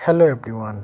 Hello everyone.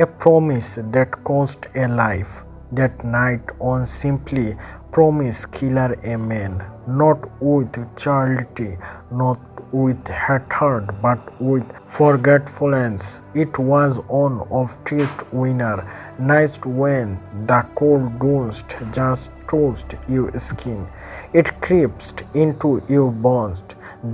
A promise that cost a life. That night on simply promise killer a man, not with charity, not with hatred, but with forgetfulness. It was on of trist winter night when the cold dust just toast your skin. It crept into your bones.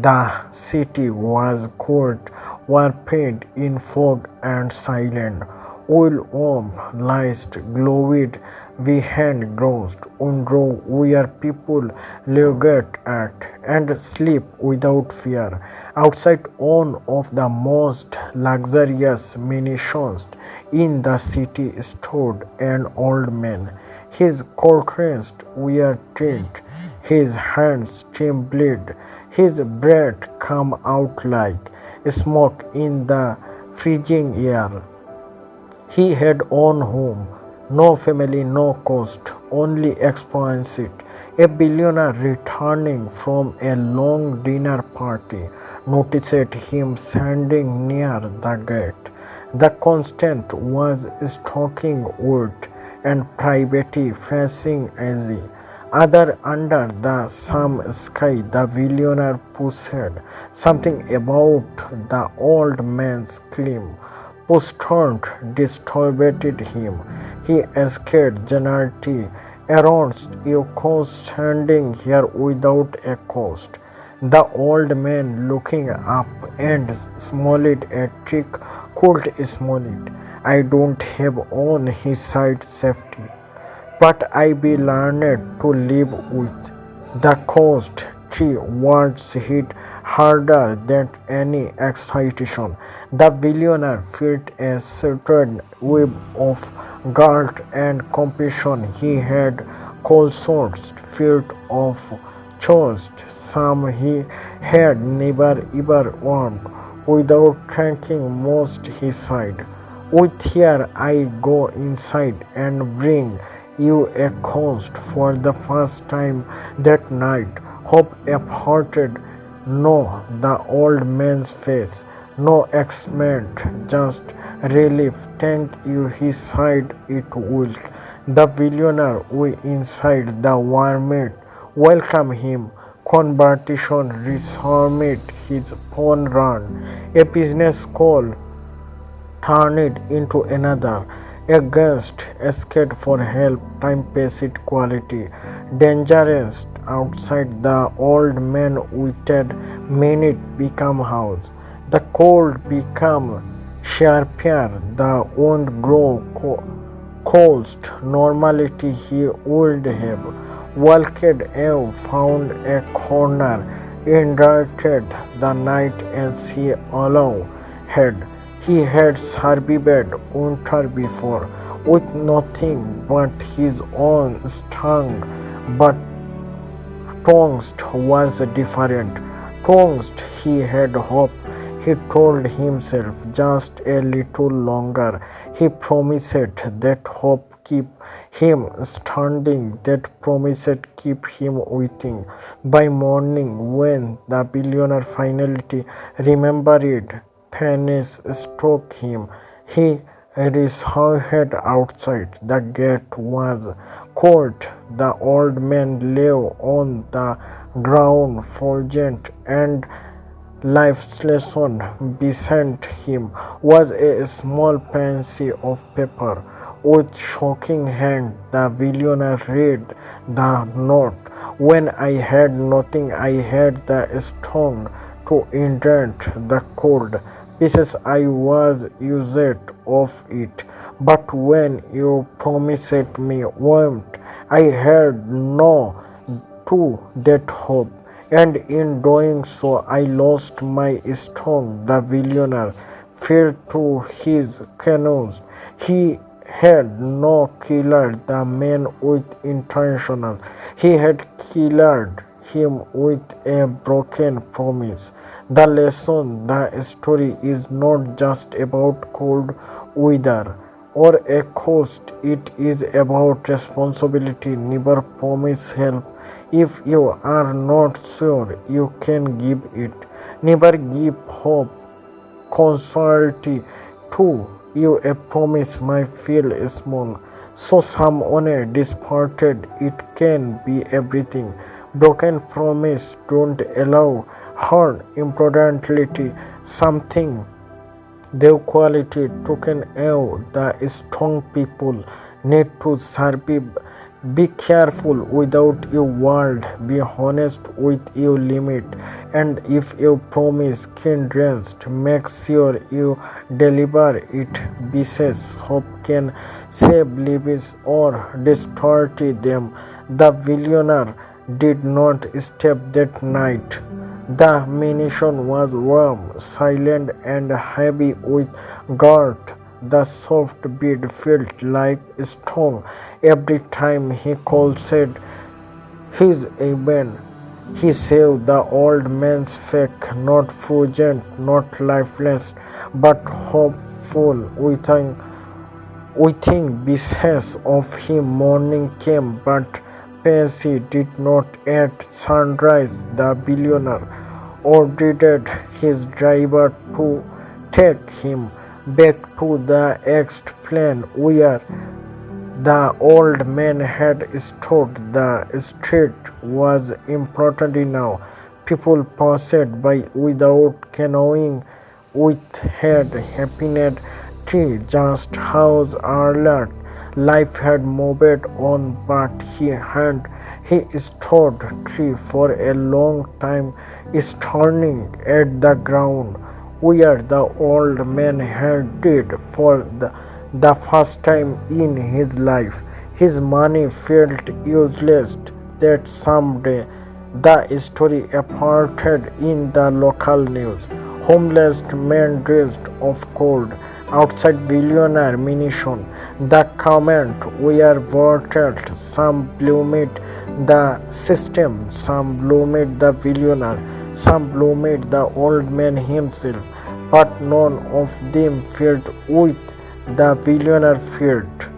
The city was cold, warped in fog and silent. Oil warm lights glowed behind gross window where people looked at and sleep without fear. Outside one of the most luxurious mansions in the city stood an old man. His curtains were tint, his hands trembled, his breath came out like smoke in the freezing air. He had own home, no family, no cost, only experience it. A billionaire returning from a long dinner party noticed him standing near the gate. The constant was stalking wood and privately facing easy. Other under the same sky, the billionaire pushed something about the old man's claim Posthumed disturbed him. He escaped generality. Around you coast standing here without a cost. The old man looking up and smiled a trick could smile. I don't have on his side safety, but I be learned to live with. The coast three words hit harder than any excitation. The billionaire felt a certain wave of guilt and compassion. He had consorts felt of trust, some he had never ever warned. Without thinking most he sighed. With here I go inside and bring you a ghost for the first time that night. Hope averted. No, the old man's face. No excitement, just relief. Thank you, he sighed it will. The billionaire we inside the warmth welcome him. Conversation resumed. His phone rang. A business call turned it into another. A guest asked for help, time passed quality. Dangerous outside the old man waited minute become house. The cold become sharper, the wind grow cold. Normality he would have walked out, found a corner, indicated the night and she alone had. He had survived winter before with nothing but his own strength, but Tongst was different. Tongst he had hope. He told himself just a little longer. He promised that hope keep him standing, that promise keep him waiting. By morning, when the billionaire finally remembered, panic struck him. He resounded outside. The gate was cold. The old man lay on the ground, frozen and life's lesson beside him was a small pencil of paper. With shaking hand, the billionaire read the note. When I had nothing, I had the strong to indent the cold pieces I was used of it. But when you promised me warmth, I had no to that hope, and in doing so I lost my strong. The billionaire fell to his canoes. He had no killed the man with intentional. He had killed him with a broken promise. The lesson, the story is not just about cold weather or a coast, it is about responsibility. Never promise help if you are not sure you can give it. Never give hope consolidity To you, a promise might feel small, so someone disparted it can be everything. Broken promise don't allow hurt, imprudently, something their quality token out the strong people need to survive. Be careful without your world. Be honest with your limit. And if you promise kind rest, make sure you deliver it. Business hope can save lives or distort them. The billionaire did not step that night. The munition was warm, silent, and heavy with guard. The soft beat felt like stone every time he called said his amen. He saved the old man's faith, not frozen, not lifeless, but hopeful. Within business of him morning came, but Pansy did not at sunrise. The billionaire ordered his driver to take him back to the ex plane where the old man had stood. The street was empty now. People passed by without knowing with head happiness tree just house alert. Life had moved on, but he stood tree for a long time, staring at the ground where the old man had did for the first time in his life. His money felt useless that someday. The story appeared in the local news. Homeless man dressed of cold outside billionaire munition. The comment were voted. Some blamed the system, some blamed the billionaire, some blamed the old man himself, but none of them felt with the billionaire felt.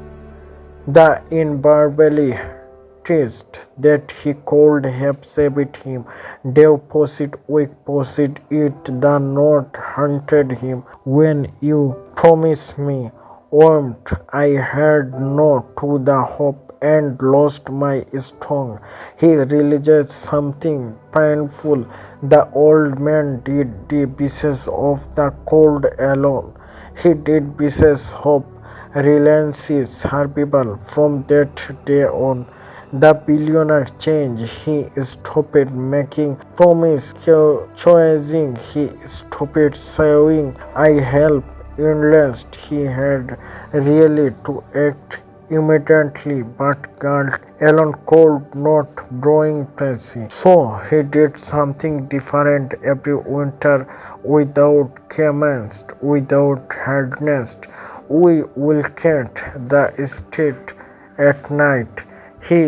The invariably trust that he could have saved him. Dave posit weak posit it the note haunted him. When you promised me warmth, I had no to the hope and lost my strong. He realized something painful. The old man did the business of the cold alone. He did business hope relentless survival. From that day on, the billionaire changed. He stopped making promises, choosing. He stopped saying, "I help," unless he had really to act immediately. But guilt alone could not bring peace. So he did something different every winter, without chemist, without hardness. We will cut the estate at night. He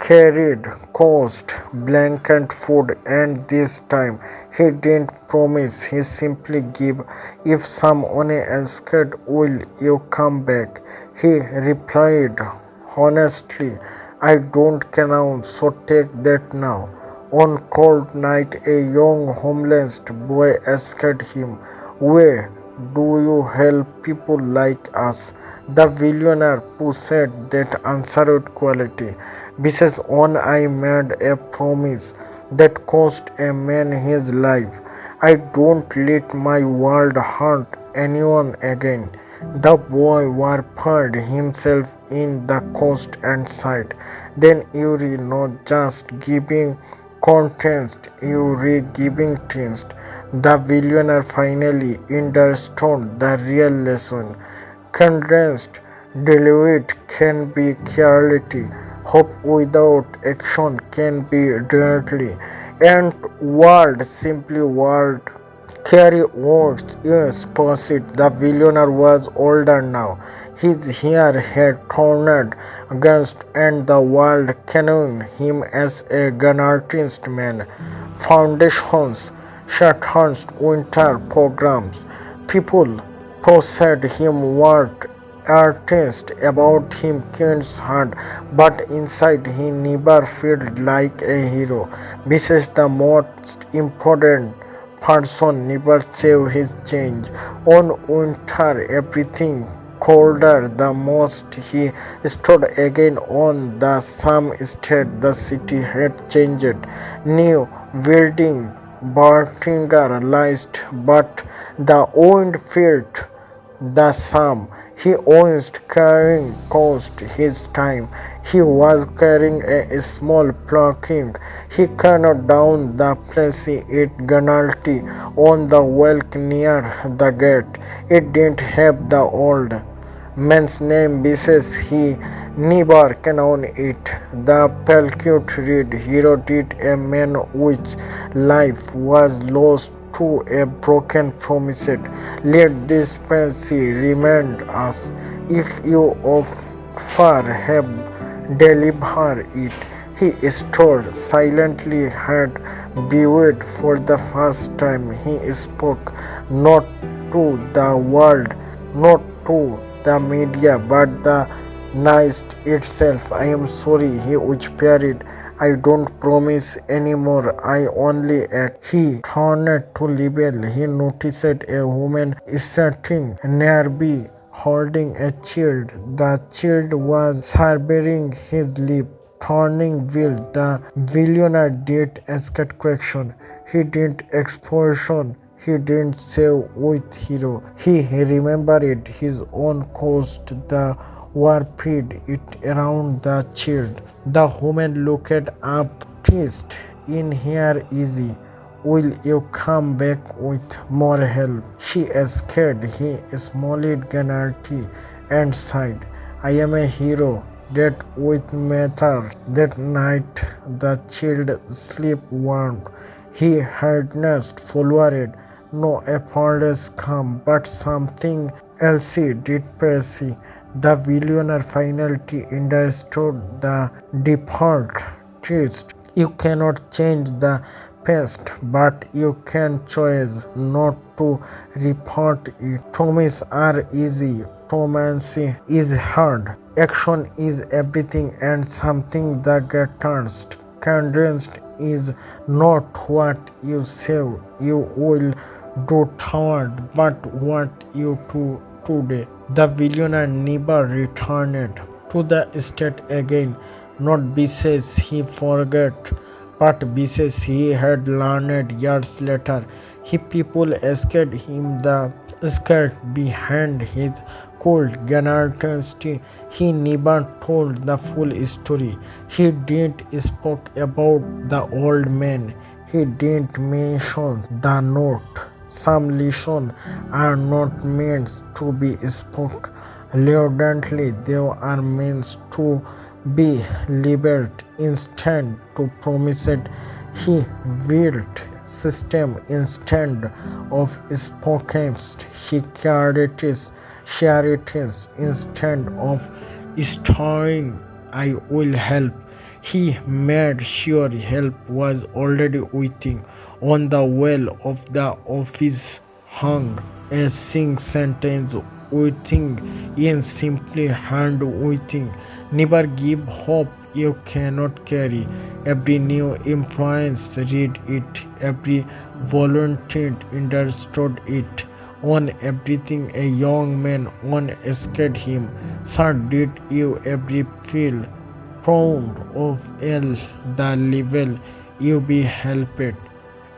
carried cost, blanket, food, and this time he didn't promise, he simply gave. If someone asked, "Will you come back?" he replied honestly, "I don't count, so take that now." On cold night, a young homeless boy asked him, "Where do you help people like us?" The billionaire who said that answered quality. Because on I made a promise that cost a man his life. I don't let my world hurt anyone again. The boy warped himself in the cost and sighed. Then Yuri not just giving contest, Yuri giving taste. The billionaire finally understood the real lesson. Condensed, diluted can be clarity. Hope without action can be deadly. And world, simply world. Carry words, yes, proceed. The billionaire was older now. His hair had turned against, and the world knew him as a artist man. Foundations, shutters, winter programs. People tossed him word artist about him kid's heart, but inside he never felt like a hero. This is the most important person never save his change. On winter, everything colder the most, he stood again on the same street. The city had changed. New building, verticalized, but the wind felt the same. He was carrying cost his time. He was carrying a small plucking. He cannot down the place it penalty on the walk near the gate. It didn't have the old man's name basis he never can on it. The Pelcute read hero did a man which life was lost to a broken promise. Let this fancy remind us if you offer have deliver it. He stood silently had viewed for the first time. He spoke not to the world, not to the media, but the night itself. I am sorry, he whispered. I don't promise anymore. I only act. He turned to Libel. He noticed a woman sitting nearby holding a child. The child was severing his lip. Turning will the billionaire did escape question. He didn't explosion. He didn't save with hero. He remembered his own cost. The war feed it around the child. The woman looked up, teased, in here easy. Will you come back with more help? She scared. He smiled gently and sighed. I am a hero. That with matter. That night the child slept warm. He harnessed forward. No apologies come, but something else did pass. The billionaire finally understood the default twist. You cannot change the past, but you can choose not to report it. Promises are easy, romance is hard. Action is everything and something that gets condensed is not what you say you will do toward, but what you do today. The billionaire never returned to the state again, not because he forgot, but because he had learned years later. He people escaped him the skirt behind his cold generosity. He never told the full story. He didn't speak about the old man. He didn't mention the note. Some lessons are not meant to be spoken loudly. They are meant to be lived instead to promise it. He built system instead of spoken. He charities instead of storing. I will help. He made sure help was already waiting. On the wall of the office hung a sing sentence waiting in simply hand waiting. Never give hope you cannot carry. Every new influence read it. Every volunteer understood it. On everything a young man on escaped him. Sir, did you ever feel proud of the level you be helped?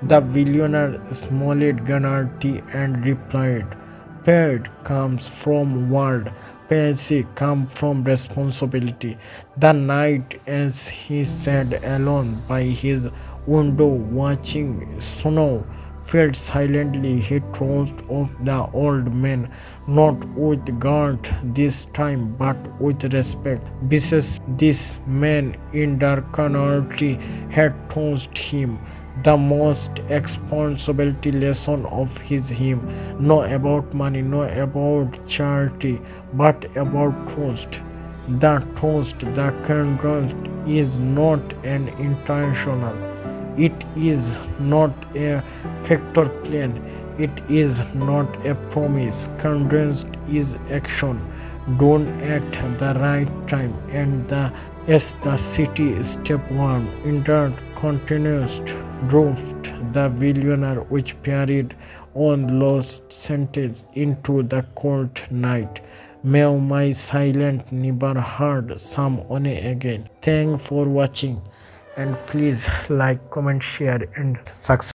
The billionaire smiled gently and replied, Pride comes from world, payche comes from responsibility. The night as he sat alone by his window watching snow felt silently. He trusted of the old man, not with guard this time, but with respect. Because this man in darkness had trusted him. The most responsibility lesson of his him, not about money, not about charity, but about trust. The trust, the contrast is not an intentional. It is not a factor plan. It is not a promise. Condensed is action done at the right time and the as the city step one in that continues roast the billionaire which carried on lost sentence into the cold night. May my silent never heard someone again. Thanks for watching and please like, comment, share and subscribe.